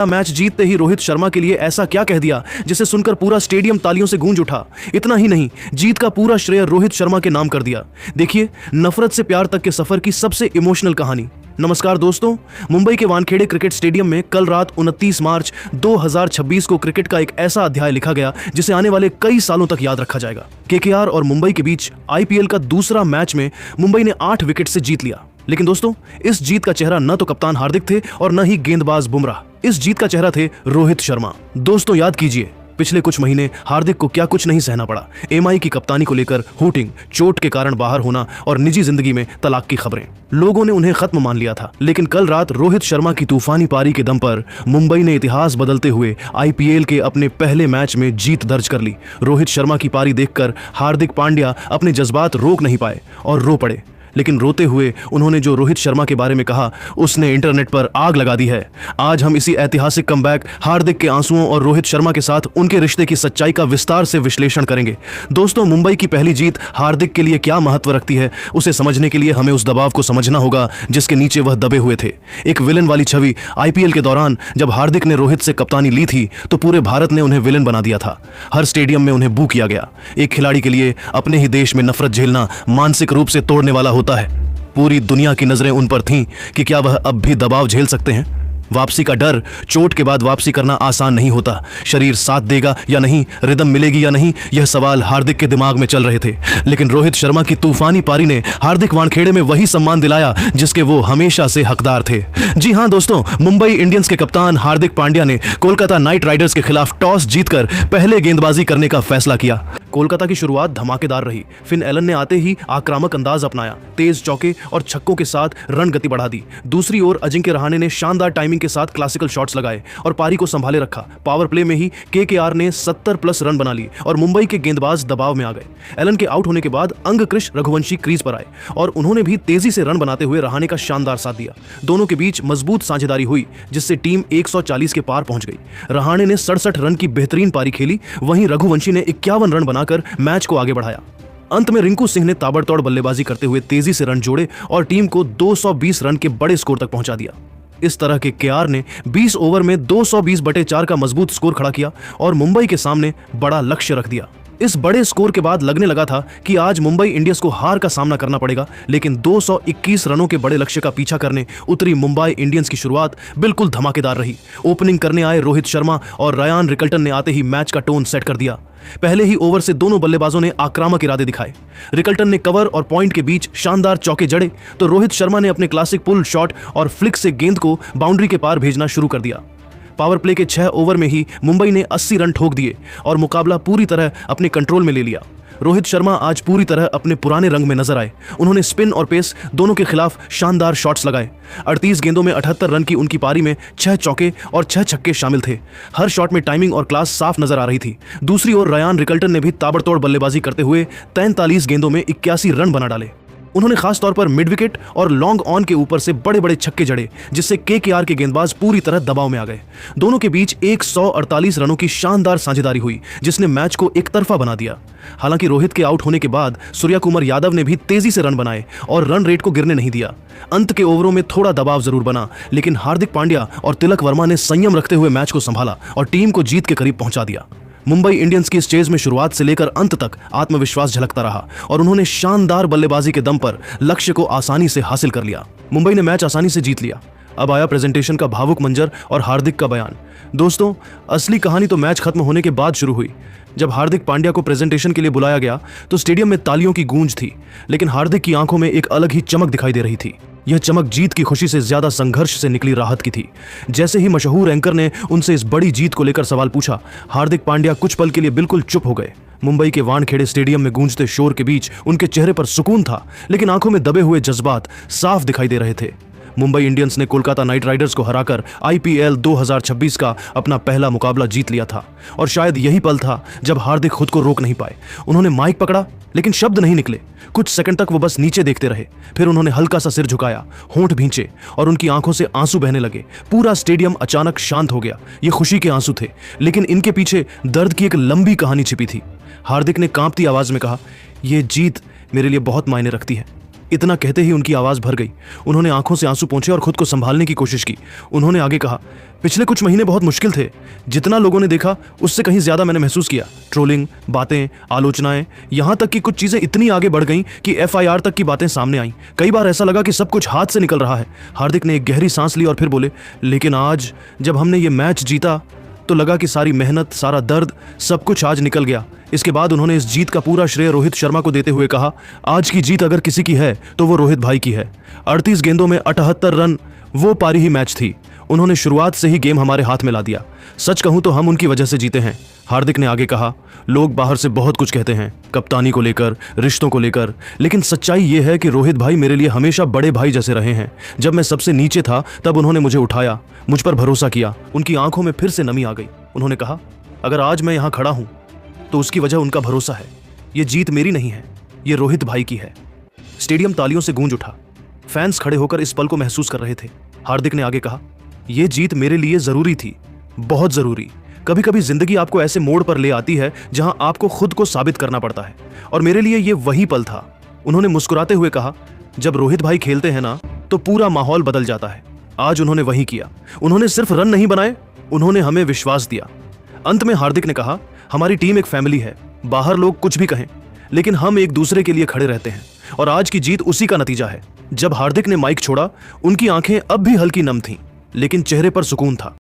Match जीतते ही रोहित शर्मा के लिए ऐसा क्या कह दिया जिसे सुनकर पूरा स्टेडियम तालियों से गूंज उठा। इतना ही नहीं, जीत का पूरा श्रेय रोहित शर्मा के नाम कर दिया। देखिए, नफरत से प्यार तक के सफर की सबसे इमोशनल कहानी। नमस्कार दोस्तों, मुंबई के वानखेड़े क्रिकेट स्टेडियम में कल रात 29 मार्च 2026 को क्रिकेट का एक ऐसा अध्याय लिखा गया जिसे आने वाले कई सालों तक याद रखा जाएगा। केकेआर और मुंबई के बीच आईपीएल का दूसरा मैच में मुंबई ने 8 विकेट से जीत लिया। लेकिन दोस्तों, इस जीत का चेहरा न तो कप्तान हार्दिक थे और न ही गेंदबाज बुमराह। इस जीत का चेहरा थे रोहित शर्मा। दोस्तों, याद कीजिए, पिछले कुछ महीने हार्दिक को क्या कुछ नहीं सहना पड़ा। एमआई की कप्तानी को लेकर हूटिंग, चोट के कारण बाहर होना और निजी जिंदगी में तलाक की खबरें। लोगों ने उन्हें खत्म मान लिया था। लेकिन कल रात रोहित शर्मा की तूफानी पारी के दम पर मुंबई ने इतिहास बदलते हुए आईपीएल के अपने पहले मैच में जीत दर्ज कर ली। रोहित शर्मा की पारी देखकर हार्दिक पांड्या अपने जज्बात रोक नहीं पाए और रो पड़े। लेकिन रोते हुए उन्होंने जो रोहित शर्मा के बारे में कहा, उसने इंटरनेट पर आग लगा दी है। आज हम इसी ऐतिहासिक कमबैक, हार्दिक के आंसुओं और रोहित शर्मा के साथ उनके रिश्ते की सच्चाई का विस्तार से विश्लेषण करेंगे। दोस्तों, मुंबई की पहली जीत हार्दिक के लिए क्या महत्व रखती है, उसे समझने के लिए हमें उस दबाव को समझना होगा जिसके नीचे वह दबे हुए थे। एक विलन वाली छवि आईपीएल के दौरान जब हार्दिक ने रोहित से कप्तानी ली थी तो पूरे भारत ने उन्हें विलन बना दिया था। हर स्टेडियम में उन्हें बू किया गया। एक खिलाड़ी के लिए अपने ही देश में नफरत झेलना मानसिक रूप से तोड़ने वाला होता है। पूरी दुनिया की नजरें उन पर थीं कि क्या वह अब भी दबाव झेल सकते हैं। वापसी का डर, चोट के बाद वापसी करना आसान नहीं होता। शरीर साथ देगा या नहीं, रिदम मिलेगी या नहीं, यह सवाल हार्दिक के दिमाग में चल रहे थे। लेकिन रोहित शर्मा की तूफानी पारी ने हार्दिक वानखेड़े में वही सम्मान दिलाया जिसके वो हमेशा से हकदार थे। जी हां दोस्तों, मुंबई इंडियंस के कप्तान हार्दिक पांड्या ने कोलकाता नाइट राइडर्स के खिलाफ टॉस जीतकर पहले गेंदबाजी करने का फैसला किया। कोलकाता की शुरुआत धमाकेदार रही। फिन एलन ने आते ही आक्रामक अंदाज अपनाया, तेज चौके और छक्कों के साथ रन गति बढ़ा दी। दूसरी ओर अजिंक्य रहाणे ने शानदार टाइमिंग के साथ क्लासिकल शॉट्स लगाए और पारी को संभाले रखा। पावर प्ले में ही केकेआर ने 70+ रन बना लिए और मुंबई के गेंदबाज दबाव में आ गए। एलन के आउट होने के बाद अंगकृष रघुवंशी क्रीज पर आए और उन्होंने भी तेजी से रन बनाते हुए रहाणे का शानदार साथ दिया। दोनों के बीच मजबूत साझेदारी हुई जिससे टीम 140 के पार पहुंच गई। रहाणे ने 67 रन की बेहतरीन पारी खेली, वहीं रघुवंशी ने 51 रन बनाकर मैच को आगे बढ़ाया। अंत में रिंकू सिंह ने ताबड़तोड़ बल्लेबाजी करते हुए तेजी से रन जोड़े और टीम को 220 रन के बड़े स्कोर तक पहुंचा दिया। इस तरह के केआर ने 20 ओवर में 220/4 का मजबूत स्कोर खड़ा किया और मुंबई के सामने बड़ा लक्ष्य रख दिया। इस बड़े स्कोर के बाद लगने लगा था कि आज मुंबई इंडियंस को हार का सामना करना पड़ेगा, लेकिन 221 रनों के बड़े लक्ष्य का पीछा करने उतरी मुंबई इंडियंस की शुरुआत बिल्कुल धमाकेदार रही। ओपनिंग करने आए रोहित शर्मा और रायान रिकल्टन ने आते ही मैच का टोन सेट कर दिया। पहले ही ओवर से दोनों बल्लेबाजों ने आक्रामक इरादे दिखाए। रिकल्टन ने कवर और पॉइंट के बीच शानदार चौके जड़े तो रोहित शर्मा ने अपने क्लासिक पुल शॉट और फ्लिक से गेंद को बाउंड्री के पार भेजना शुरू कर दिया। पावर प्ले के 6 ओवर में ही मुंबई ने 80 रन ठोक दिए और मुकाबला पूरी तरह अपने कंट्रोल में ले लिया। रोहित शर्मा आज पूरी तरह अपने पुराने रंग में नजर आए। उन्होंने स्पिन और पेस दोनों के खिलाफ शानदार शॉट्स लगाए। 38 गेंदों में 78 रन की उनकी पारी में 6 चौके और 6 छक्के शामिल थे। हर शॉट में टाइमिंग और क्लास साफ नजर आ रही थी। दूसरी ओर रायान रिकल्टन ने भी ताबड़तोड़ बल्लेबाजी करते हुए 43 गेंदों में 81 रन बना डाले। उन्होंने खास तौर पर मिड विकेट और लॉन्ग ऑन के ऊपर से बड़े बड़े छक्के जड़े जिससे केकेआर के गेंदबाज पूरी तरह दबाव में आ गए। दोनों के बीच 148 रनों की शानदार साझेदारी हुई जिसने मैच को एक तरफा बना दिया। हालांकि रोहित के आउट होने के बाद सूर्या कुमार यादव ने भी तेजी से रन बनाए और रन रेट को गिरने नहीं दिया। अंत के ओवरों में थोड़ा दबाव जरूर बना, लेकिन हार्दिक पांड्या और तिलक वर्मा ने संयम रखते हुए मैच को संभाला और टीम को जीत के करीब पहुंचा दिया। मुंबई इंडियंस की इस चेज में शुरुआत से लेकर अंत तक आत्मविश्वास झलकता रहा और उन्होंने शानदार बल्लेबाजी के दम पर लक्ष्य को आसानी से हासिल कर लिया। मुंबई ने मैच आसानी से जीत लिया। अब आया प्रेजेंटेशन का भावुक मंजर और हार्दिक का बयान। दोस्तों, असली कहानी तो मैच खत्म होने के बाद शुरू हुई। जब हार्दिक पांड्या को प्रेजेंटेशन के लिए बुलाया गया तो स्टेडियम में तालियों की गूंज थी, लेकिन हार्दिक की आंखों में एक अलग ही चमक दिखाई दे रही थी। यह चमक जीत की खुशी से ज्यादा संघर्ष से निकली राहत की थी। जैसे ही मशहूर एंकर ने उनसे इस बड़ी जीत को लेकर सवाल पूछा, हार्दिक पांड्या कुछ पल के लिए बिल्कुल चुप हो गए। मुंबई के वानखेड़े स्टेडियम में गूंजते शोर के बीच उनके चेहरे पर सुकून था, लेकिन आंखों में दबे हुए जज्बात साफ दिखाई दे रहे थे। मुंबई इंडियंस ने कोलकाता नाइट राइडर्स को हराकर आईपीएल 2026 का अपना पहला मुकाबला जीत लिया था और शायद यही पल था जब हार्दिक खुद को रोक नहीं पाए। उन्होंने माइक पकड़ा लेकिन शब्द नहीं निकले। कुछ सेकंड तक वो बस नीचे देखते रहे, फिर उन्होंने हल्का सा सिर झुकाया, होंठ भींचे और उनकी आंखों से आंसू बहने लगे। पूरा स्टेडियम अचानक शांत हो गया। ये खुशी के आंसू थे, लेकिन इनके पीछे दर्द की एक लंबी कहानी छिपी थी। हार्दिक ने कांपती आवाज में कहा, यह जीत मेरे लिए बहुत मायने रखती है। इतना कहते ही उनकी आवाज भर गई। उन्होंने आंखों से आंसू पोंछे और खुद को संभालने की कोशिश की। उन्होंने आगे कहा, पिछले कुछ महीने बहुत मुश्किल थे। जितना लोगों ने देखा उससे कहीं ज्यादा मैंने महसूस किया। ट्रोलिंग, बातें, आलोचनाएं, यहां तक कि कुछ चीजें इतनी आगे बढ़ गईं कि FIR तक की बातें सामने आईं। कई बार ऐसा लगा कि सब कुछ हाथ से निकल रहा है। हार्दिक ने एक गहरी सांस ली और फिर बोले, लेकिन आज जब हमने ये मैच जीता तो लगा कि सारी मेहनत, सारा दर्द, सब कुछ आज निकल गया। इसके बाद उन्होंने इस जीत का पूरा श्रेय रोहित शर्मा को देते हुए कहा, आज की जीत अगर किसी की है तो वो रोहित भाई की है। 38 गेंदों में 78 रन, वो पारी ही मैच थी। उन्होंने शुरुआत से ही गेम हमारे हाथ में ला दिया। सच कहूं तो हम उनकी वजह से जीते हैं। हार्दिक ने आगे कहा, लोग बाहर से बहुत कुछ कहते हैं, कप्तानी को लेकर, रिश्तों को लेकर, लेकिन सच्चाई ये है कि रोहित भाई मेरे लिए हमेशा बड़े भाई जैसे रहे हैं। जब मैं सबसे नीचे था तब उन्होंने मुझे उठाया, मुझ पर भरोसा किया। उनकी आंखों में फिर से नमी आ गई। उन्होंने कहा, अगर आज मैं यहां खड़ा हूं तो उसकी वजह उनका भरोसा है। ये जीत मेरी नहीं है, ये रोहित भाई की है। स्टेडियम तालियों से गूंज उठा। फैंस खड़े होकर इस पल को महसूस कर रहे थे। हार्दिक ने आगे कहा, यह जीत मेरे लिए जरूरी थी, बहुत जरूरी। कभी कभी जिंदगी आपको ऐसे मोड़ पर ले आती है जहां आपको खुद को साबित करना पड़ता है, और मेरे लिए यह वही पल था। उन्होंने मुस्कुराते हुए कहा, जब रोहित भाई खेलते हैं ना तो पूरा माहौल बदल जाता है। आज उन्होंने वही किया। उन्होंने सिर्फ रन नहीं बनाए, उन्होंने हमें विश्वास दिया। अंत में हार्दिक ने कहा, हमारी टीम एक फैमिली है। बाहर लोग कुछ भी कहें, लेकिन हम एक दूसरे के लिए खड़े रहते हैं, और आज की जीत उसी का नतीजा है। जब हार्दिक ने माइक छोड़ा, उनकी आंखें अब भी हल्की नम थीं, लेकिन चेहरे पर सुकून था।